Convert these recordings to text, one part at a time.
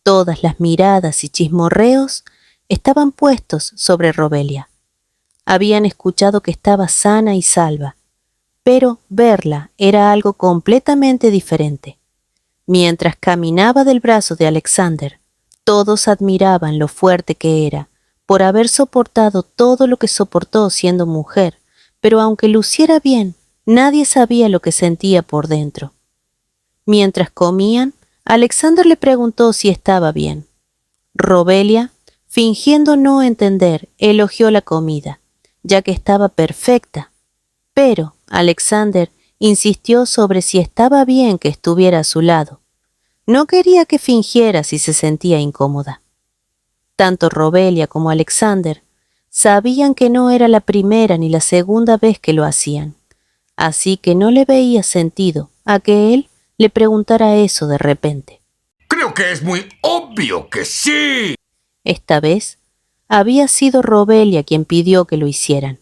Todas las miradas y chismorreos estaban puestos sobre Robelia. Habían escuchado que estaba sana y salva, pero verla era algo completamente diferente. Mientras caminaba del brazo de Alexander, todos admiraban lo fuerte que era, por haber soportado todo lo que soportó siendo mujer, pero aunque luciera bien, nadie sabía lo que sentía por dentro. Mientras comían, Alexander le preguntó si estaba bien. Robelia, fingiendo no entender, elogió la comida, ya que estaba perfecta. Pero Alexander insistió sobre si estaba bien que estuviera a su lado. No quería que fingiera si se sentía incómoda. Tanto Robelia como Alexander sabían que no era la primera ni la segunda vez que lo hacían, así que no le veía sentido a que él le preguntara eso de repente. Creo que es muy obvio que sí. Esta vez había sido Robelia quien pidió que lo hicieran.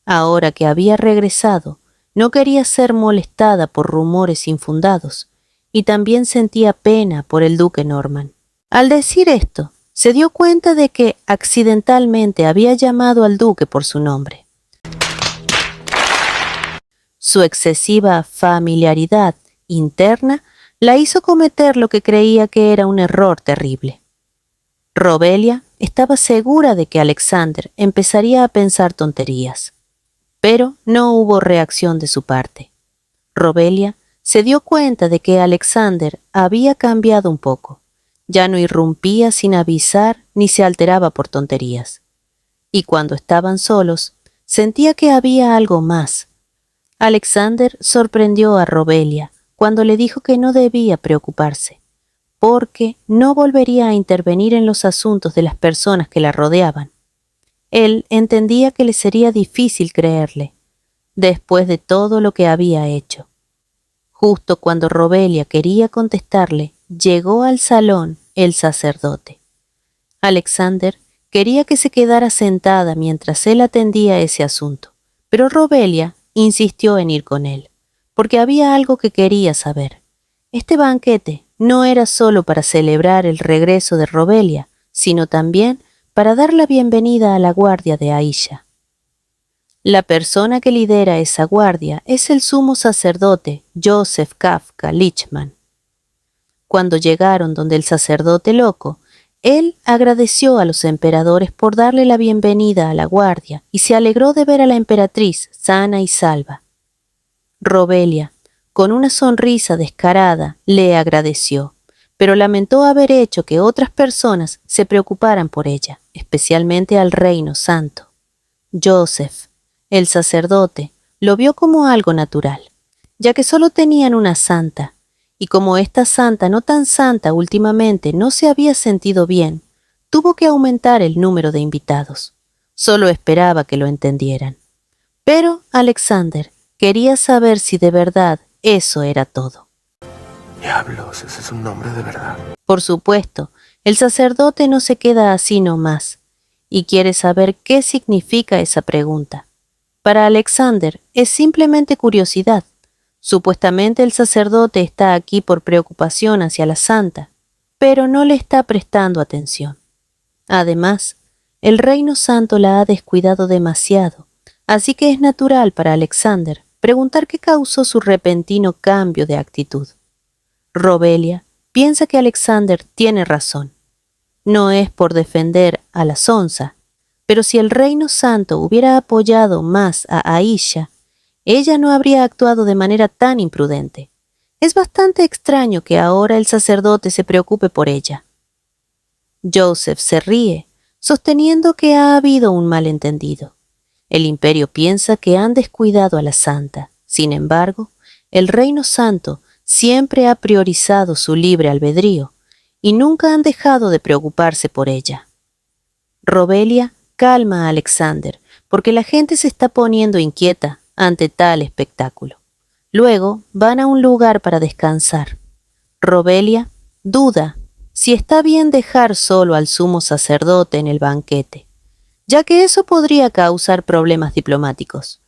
Ahora que había regresado, no quería ser molestada por rumores infundados, y también sentía pena por el duque Norman. Al decir esto, se dio cuenta de que accidentalmente había llamado al duque por su nombre. Su excesiva familiaridad interna la hizo cometer lo que creía que era un error terrible. Robelia estaba segura de que Alexander empezaría a pensar tonterías, pero no hubo reacción de su parte. Robelia se dio cuenta de que Alexander había cambiado un poco. Ya no irrumpía sin avisar ni se alteraba por tonterías. Y cuando estaban solos, sentía que había algo más. Alexander sorprendió a Robelia cuando le dijo que no debía preocuparse, porque no volvería a intervenir en los asuntos de las personas que la rodeaban. Él entendía que le sería difícil creerle, después de todo lo que había hecho. Justo cuando Robelia quería contestarle, llegó al salón el sacerdote. Alexander quería que se quedara sentada mientras él atendía ese asunto, pero Robelia insistió en ir con él, porque había algo que quería saber. Este banquete no era solo para celebrar el regreso de Robelia, sino también para dar la bienvenida a la guardia de Aisha. La persona que lidera esa guardia es el sumo sacerdote Joseph Kafka Lichman. Cuando llegaron donde el sacerdote loco, él agradeció a los emperadores por darle la bienvenida a la guardia y se alegró de ver a la emperatriz sana y salva. Robelia, con una sonrisa descarada, le agradeció, pero lamentó haber hecho que otras personas se preocuparan por ella, especialmente al Reino Santo. Joseph, el sacerdote, lo vio como algo natural, ya que solo tenían una santa, y como esta santa no tan santa últimamente no se había sentido bien, tuvo que aumentar el número de invitados. Solo esperaba que lo entendieran. Pero Alexander quería saber si de verdad eso era todo. Diablos, ese es un nombre de verdad. Por supuesto, el sacerdote no se queda así nomás, y quiere saber qué significa esa pregunta. Para Alexander es simplemente curiosidad. Supuestamente el sacerdote está aquí por preocupación hacia la santa, pero no le está prestando atención. Además, el Reino Santo la ha descuidado demasiado, así que es natural para Alexander preguntar qué causó su repentino cambio de actitud. Robelia piensa que Alexander tiene razón. No es por defender a la sonsa, pero si el Reino Santo hubiera apoyado más a Aisha, ella no habría actuado de manera tan imprudente. Es bastante extraño que ahora el sacerdote se preocupe por ella. Joseph se ríe, sosteniendo que ha habido un malentendido. El imperio piensa que han descuidado a la santa. Sin embargo, el Reino Santo siempre ha priorizado su libre albedrío y nunca han dejado de preocuparse por ella. Robelia calma a Alexander porque la gente se está poniendo inquieta ante tal espectáculo. Luego van a un lugar para descansar. Robelia duda si está bien dejar solo al sumo sacerdote en el banquete, ya que eso podría causar problemas diplomáticos.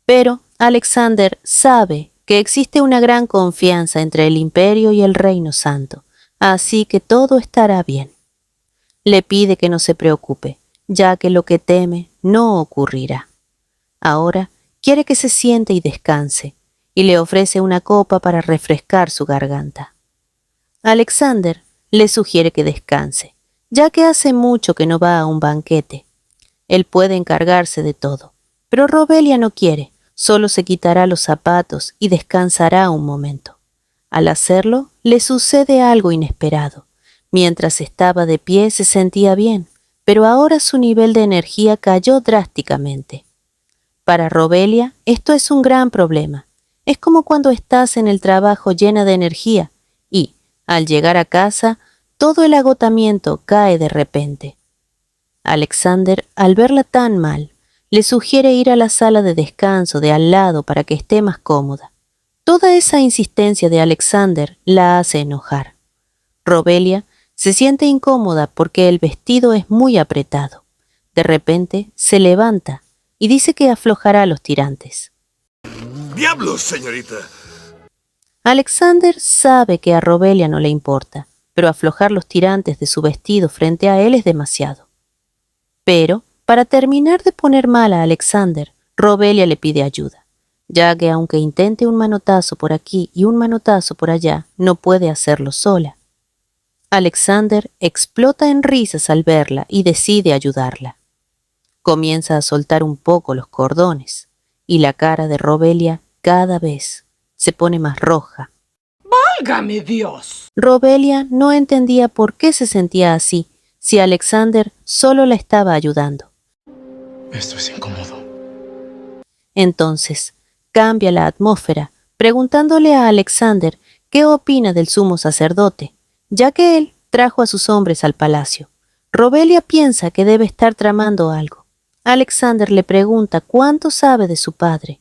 Pero Alexander sabe que existe una gran confianza entre el imperio y el Reino Santo, así que todo estará bien. Le pide que no se preocupe, ya que lo que teme no ocurrirá. Ahora quiere que se siente y descanse, y le ofrece una copa para refrescar su garganta. Alexander le sugiere que descanse, ya que hace mucho que no va a un banquete. Él puede encargarse de todo, pero Robelia no quiere, solo se quitará los zapatos y descansará un momento. Al hacerlo, le sucede algo inesperado. Mientras estaba de pie se sentía bien, pero ahora su nivel de energía cayó drásticamente. Para Robelia, esto es un gran problema. Es como cuando estás en el trabajo llena de energía y, al llegar a casa, todo el agotamiento cae de repente. Alexander, al verla tan mal, le sugiere ir a la sala de descanso de al lado para que esté más cómoda. Toda esa insistencia de Alexander la hace enojar. Robelia se siente incómoda porque el vestido es muy apretado. De repente se levanta y dice que aflojará los tirantes. ¡Diablos, señorita! Alexander sabe que a Robelia no le importa, pero aflojar los tirantes de su vestido frente a él es demasiado. Pero, para terminar de poner mal a Alexander, Robelia le pide ayuda, ya que aunque intente un manotazo por aquí y un manotazo por allá, no puede hacerlo sola. Alexander explota en risas al verla y decide ayudarla. Comienza a soltar un poco los cordones, y la cara de Robelia cada vez se pone más roja. ¡Válgame Dios! Robelia no entendía por qué se sentía así, si Alexander solo la estaba ayudando. Esto es incómodo. Entonces, cambia la atmósfera, preguntándole a Alexander qué opina del sumo sacerdote, ya que él trajo a sus hombres al palacio. Robelia piensa que debe estar tramando algo. Alexander le pregunta cuánto sabe de su padre,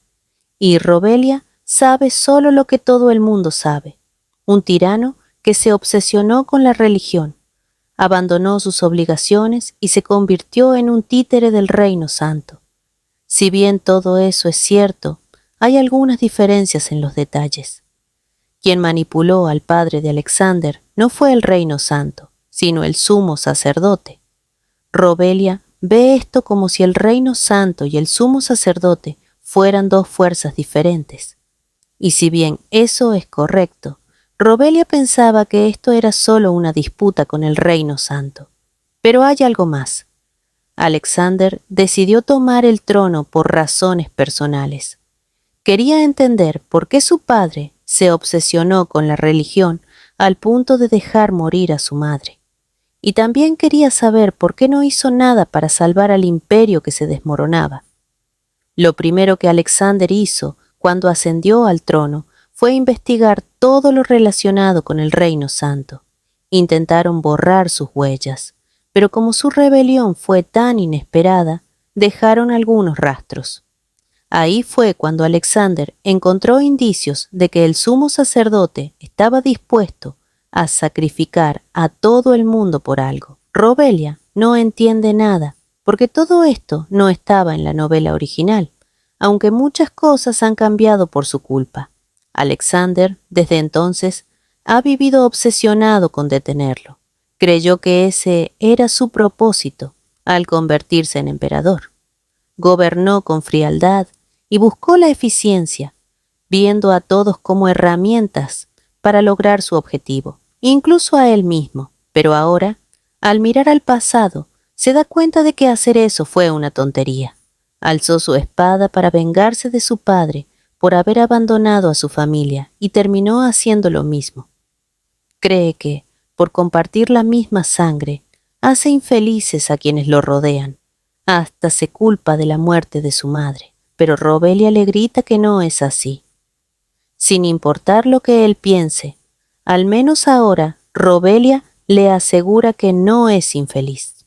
y Robelia sabe solo lo que todo el mundo sabe. Un tirano que se obsesionó con la religión, abandonó sus obligaciones y se convirtió en un títere del Reino Santo. Si bien todo eso es cierto, hay algunas diferencias en los detalles. Quien manipuló al padre de Alexander no fue el Reino Santo, sino el sumo sacerdote. Robelia ve esto como si el Reino Santo y el sumo sacerdote fueran dos fuerzas diferentes. Y si bien eso es correcto, Robelia pensaba que esto era solo una disputa con el Reino Santo. Pero hay algo más. Alexander decidió tomar el trono por razones personales. Quería entender por qué su padre se obsesionó con la religión al punto de dejar morir a su madre. Y también quería saber por qué no hizo nada para salvar al imperio que se desmoronaba. Lo primero que Alexander hizo cuando ascendió al trono fue investigar todo lo relacionado con el Reino Santo. Intentaron borrar sus huellas, pero como su rebelión fue tan inesperada, dejaron algunos rastros. Ahí fue cuando Alexander encontró indicios de que el sumo sacerdote estaba dispuesto a sacrificar a todo el mundo por algo. Robelia no entiende nada, porque todo esto no estaba en la novela original, aunque muchas cosas han cambiado por su culpa. Alexander, desde entonces, ha vivido obsesionado con detenerlo. Creyó que ese era su propósito al convertirse en emperador. Gobernó con frialdad y buscó la eficiencia, viendo a todos como herramientas para lograr su objetivo, incluso a él mismo. Pero ahora, al mirar al pasado, se da cuenta de que hacer eso fue una tontería. Alzó su espada para vengarse de su padre por haber abandonado a su familia y terminó haciendo lo mismo. Cree que, por compartir la misma sangre, hace infelices a quienes lo rodean. Hasta se culpa de la muerte de su madre, pero Robelia le grita que no es así. Sin importar lo que él piense, al menos ahora Robelia le asegura que no es infeliz.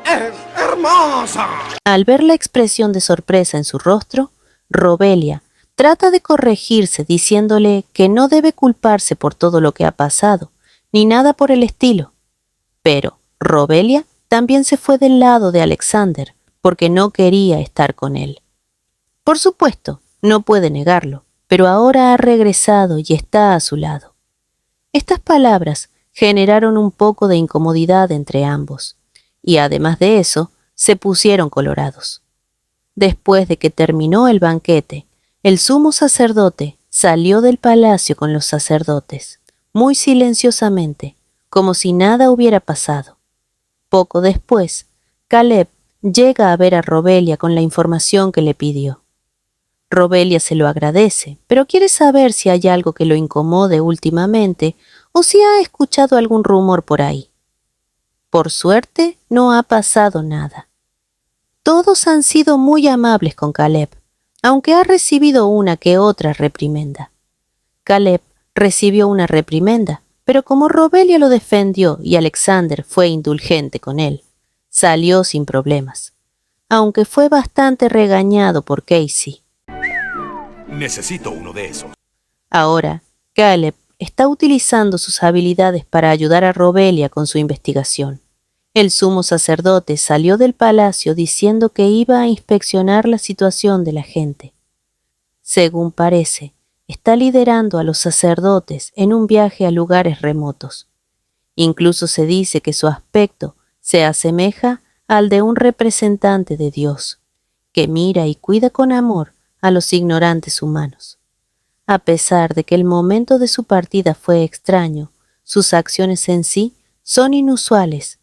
¡Es hermosa! Al ver la expresión de sorpresa en su rostro, Robelia trata de corregirse diciéndole que no debe culparse por todo lo que ha pasado, ni nada por el estilo. Pero Robelia también se fue del lado de Alexander porque no quería estar con él. Por supuesto, no puede negarlo, pero ahora ha regresado y está a su lado. Estas palabras generaron un poco de incomodidad entre ambos, y además de eso, se pusieron colorados. Después de que terminó el banquete, el sumo sacerdote salió del palacio con los sacerdotes, muy silenciosamente, como si nada hubiera pasado. Poco después, Caleb llega a ver a Robelia con la información que le pidió. Robelia se lo agradece, pero quiere saber si hay algo que lo incomode últimamente o si ha escuchado algún rumor por ahí. Por suerte, no ha pasado nada. Todos han sido muy amables con Caleb, aunque ha recibido una que otra reprimenda. Caleb recibió una reprimenda, pero como Robelia lo defendió y Alexander fue indulgente con él, salió sin problemas, aunque fue bastante regañado por Casey. Necesito uno de esos. Ahora, Caleb está utilizando sus habilidades para ayudar a Robelia con su investigación. El sumo sacerdote salió del palacio diciendo que iba a inspeccionar la situación de la gente. Según parece, está liderando a los sacerdotes en un viaje a lugares remotos. Incluso se dice que su aspecto se asemeja al de un representante de Dios, que mira y cuida con amor a los ignorantes humanos. A pesar de que el momento de su partida fue extraño, sus acciones en sí son inusuales,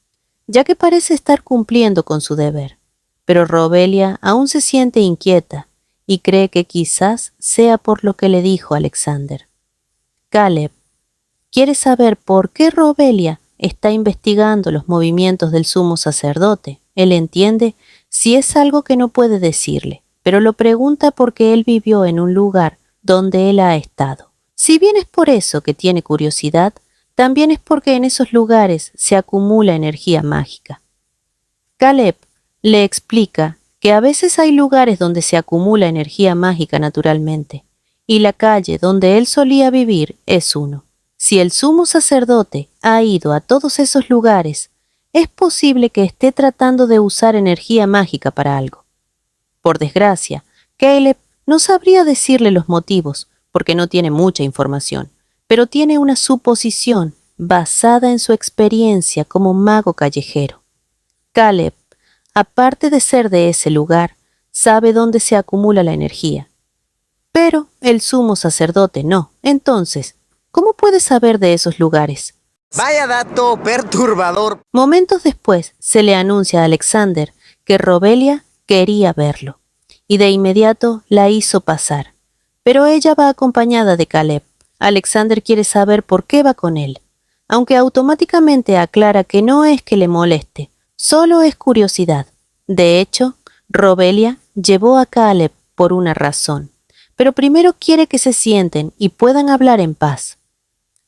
ya que parece estar cumpliendo con su deber. Pero Robelia aún se siente inquieta y cree que quizás sea por lo que le dijo Alexander. Caleb quiere saber por qué Robelia está investigando los movimientos del sumo sacerdote. Él entiende si es algo que no puede decirle, pero lo pregunta porque él vivió en un lugar donde él ha estado. Si bien es por eso que tiene curiosidad, también es porque en esos lugares se acumula energía mágica. Caleb le explica que a veces hay lugares donde se acumula energía mágica naturalmente, y la calle donde él solía vivir es uno. Si el sumo sacerdote ha ido a todos esos lugares, es posible que esté tratando de usar energía mágica para algo. Por desgracia, Caleb no sabría decirle los motivos, porque no tiene mucha información, pero tiene una suposición basada en su experiencia como mago callejero. Caleb, aparte de ser de ese lugar, sabe dónde se acumula la energía. Pero el sumo sacerdote no. Entonces, ¿cómo puede saber de esos lugares? Vaya dato perturbador. Momentos después se le anuncia a Alexander que Robelia quería verlo, y de inmediato la hizo pasar. Pero ella va acompañada de Caleb. Alexander quiere saber por qué va con él, aunque automáticamente aclara que no es que le moleste, solo es curiosidad. De hecho, Robelia llevó a Caleb por una razón, pero primero quiere que se sienten y puedan hablar en paz.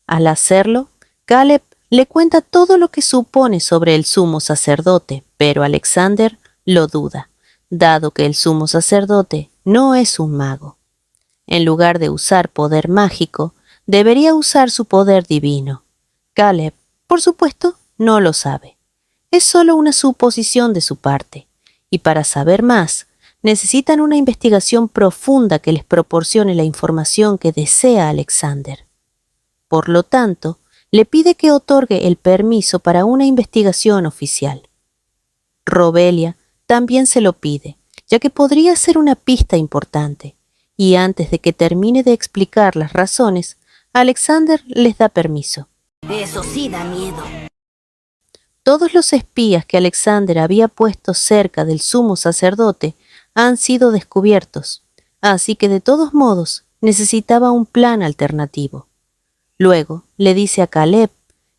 Al hacerlo, Caleb le cuenta todo lo que supone sobre el sumo sacerdote, pero Alexander lo duda, dado que el sumo sacerdote no es un mago. En lugar de usar poder mágico, debería usar su poder divino. Caleb, por supuesto, no lo sabe. Es solo una suposición de su parte, y para saber más, necesitan una investigación profunda que les proporcione la información que desea Alexander. Por lo tanto, le pide que otorgue el permiso para una investigación oficial. Robelia también se lo pide, ya que podría ser una pista importante, y antes de que termine de explicar las razones, Alexander les da permiso. Eso sí da miedo. Todos los espías que Alexander había puesto cerca del sumo sacerdote han sido descubiertos, así que de todos modos necesitaba un plan alternativo. Luego le dice a Caleb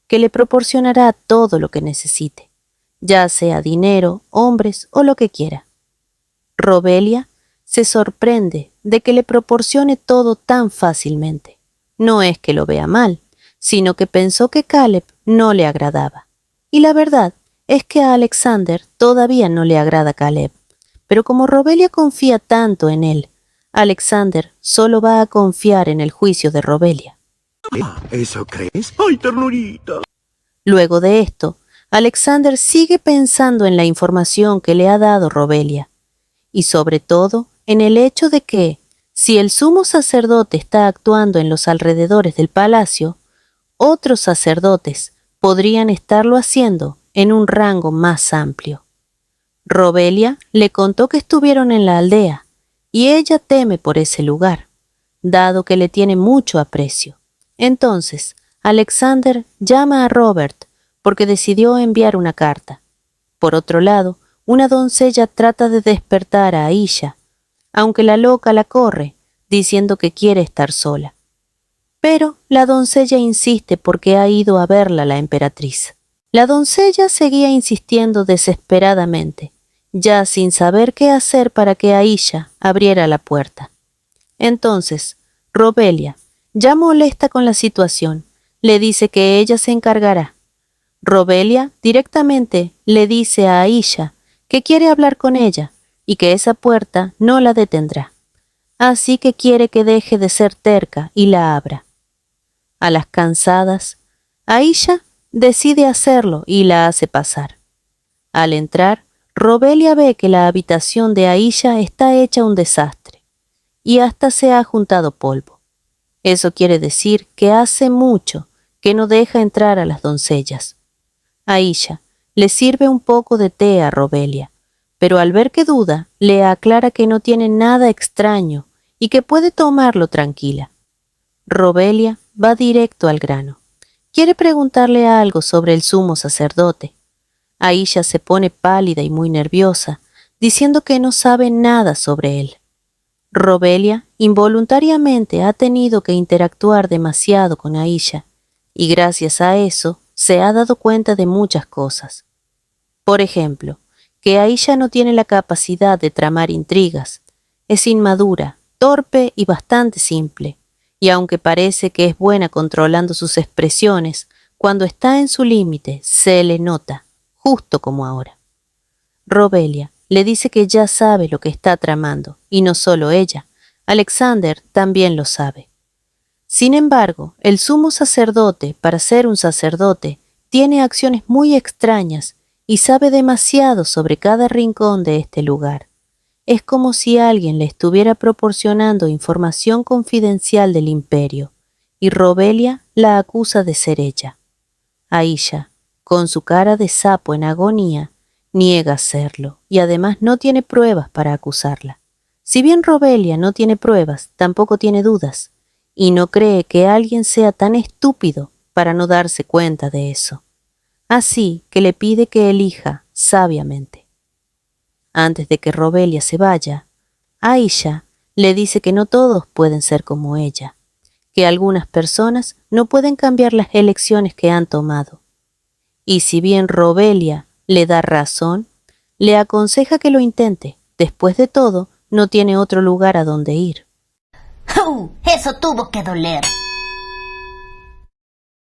que le proporcionará todo lo que necesite, ya sea dinero, hombres o lo que quiera. Robelia se sorprende de que le proporcione todo tan fácilmente. No es que lo vea mal, sino que pensó que Caleb no le agradaba. Y la verdad es que a Alexander todavía no le agrada Caleb. Pero como Robelia confía tanto en él, Alexander solo va a confiar en el juicio de Robelia. ¿Eso crees? ¡Ay, ternurita! Luego de esto, Alexander sigue pensando en la información que le ha dado Robelia, y sobre todo en el hecho de que, si el sumo sacerdote está actuando en los alrededores del palacio, otros sacerdotes podrían estarlo haciendo en un rango más amplio. Robelia le contó que estuvieron en la aldea y ella teme por ese lugar, dado que le tiene mucho aprecio. Entonces, Alexander llama a Robert porque decidió enviar una carta. Por otro lado, una doncella trata de despertar a Aisha, aunque la loca la corre, diciendo que quiere estar sola. Pero la doncella insiste porque ha ido a verla la emperatriz. La doncella seguía insistiendo desesperadamente, ya sin saber qué hacer para que Aisha abriera la puerta. Entonces, Robelia, ya molesta con la situación, le dice que ella se encargará. Robelia directamente le dice a Aisha que quiere hablar con ella y que esa puerta no la detendrá. Así que quiere que deje de ser terca y la abra. A las cansadas, Aisha decide hacerlo y la hace pasar. Al entrar, Robelia ve que la habitación de Aisha está hecha un desastre y hasta se ha juntado polvo. Eso quiere decir que hace mucho que no deja entrar a las doncellas. Aisha le sirve un poco de té a Robelia, pero al ver que duda, le aclara que no tiene nada extraño y que puede tomarlo tranquila. Robelia va directo al grano. Quiere preguntarle algo sobre el sumo sacerdote. Aisha se pone pálida y muy nerviosa, diciendo que no sabe nada sobre él. Robelia involuntariamente ha tenido que interactuar demasiado con Aisha, y gracias a eso se ha dado cuenta de muchas cosas. Por ejemplo, que Aisha no tiene la capacidad de tramar intrigas, es inmadura, torpe y bastante simple, y aunque parece que es buena controlando sus expresiones, cuando está en su límite se le nota, justo como ahora. Robelia le dice que ya sabe lo que está tramando, y no solo ella, Alexander también lo sabe. Sin embargo, el sumo sacerdote, para ser un sacerdote, tiene acciones muy extrañas y sabe demasiado sobre cada rincón de este lugar. Es como si alguien le estuviera proporcionando información confidencial del imperio, y Robelia la acusa de ser ella. Aisha, con su cara de sapo en agonía, niega serlo, y además no tiene pruebas para acusarla. Si bien Robelia no tiene pruebas, tampoco tiene dudas, y no cree que alguien sea tan estúpido para no darse cuenta de eso. Así que le pide que elija sabiamente. Antes de que Robelia se vaya, Aisha le dice que no todos pueden ser como ella, que algunas personas no pueden cambiar las elecciones que han tomado. Y si bien Robelia le da razón, le aconseja que lo intente. Después de todo, no tiene otro lugar a donde ir. Eso tuvo que doler.